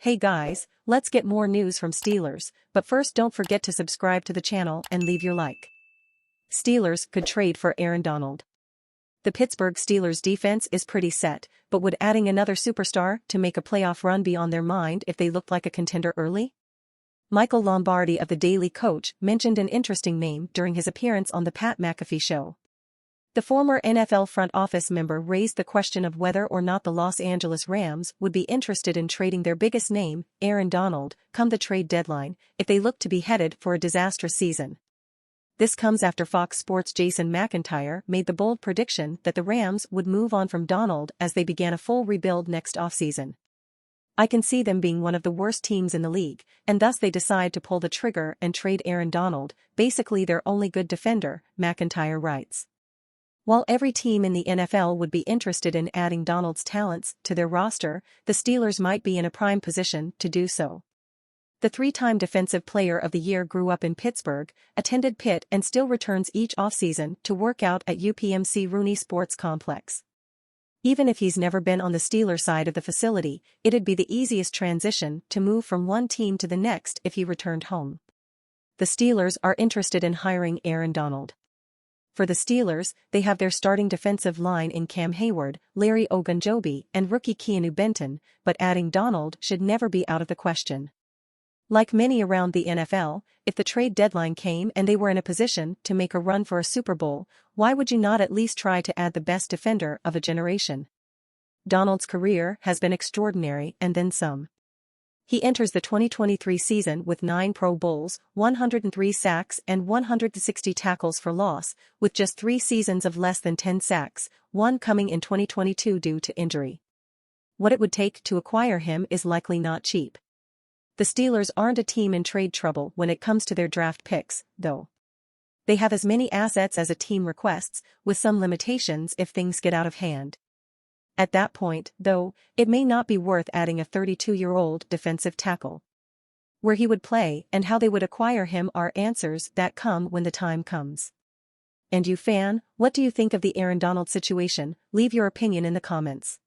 Hey guys, let's get more news from Steelers, but first don't forget to subscribe to the channel and leave your like. Steelers could trade for Aaron Donald. The Pittsburgh Steelers defense is pretty set, but would adding another superstar to make a playoff run be on their mind if they looked like a contender early? Michael Lombardi of the Daily Coach mentioned an interesting name during his appearance on the Pat McAfee Show. The former NFL front office member raised the question of whether or not the Los Angeles Rams would be interested in trading their biggest name, Aaron Donald, come the trade deadline, if they look to be headed for a disastrous season. This comes after Fox Sports' Jason McIntyre made the bold prediction that the Rams would move on from Donald as they began a full rebuild next offseason. I can see them being one of the worst teams in the league, and thus they decide to pull the trigger and trade Aaron Donald, basically their only good defender, McIntyre writes. While every team in the NFL would be interested in adding Donald's talents to their roster, the Steelers might be in a prime position to do so. The three-time Defensive Player of the Year grew up in Pittsburgh, attended Pitt and still returns each offseason to work out at UPMC Rooney Sports Complex. Even if he's never been on the Steelers side of the facility, it'd be the easiest transition to move from one team to the next if he returned home. The Steelers are interested in hiring Aaron Donald. For the Steelers, they have their starting defensive line in Cam Hayward, Larry Ogunjobi, and rookie Keanu Benton, but adding Donald should never be out of the question. Like many around the NFL, if the trade deadline came and they were in a position to make a run for a Super Bowl, why would you not at least try to add the best defender of a generation? Donald's career has been extraordinary and then some. He enters the 2023 season with 9 Pro Bowls, 103 sacks and 160 tackles for loss, with just 3 seasons of less than 10 sacks, one coming in 2022 due to injury. What it would take to acquire him is likely not cheap. The Steelers aren't a team in trade trouble when it comes to their draft picks, though. They have as many assets as a team requests, with some limitations if things get out of hand. At that point, though, it may not be worth adding a 32-year-old defensive tackle. Where he would play and how they would acquire him are answers that come when the time comes. And you fan, what do you think of the Aaron Donald situation? Leave your opinion in the comments.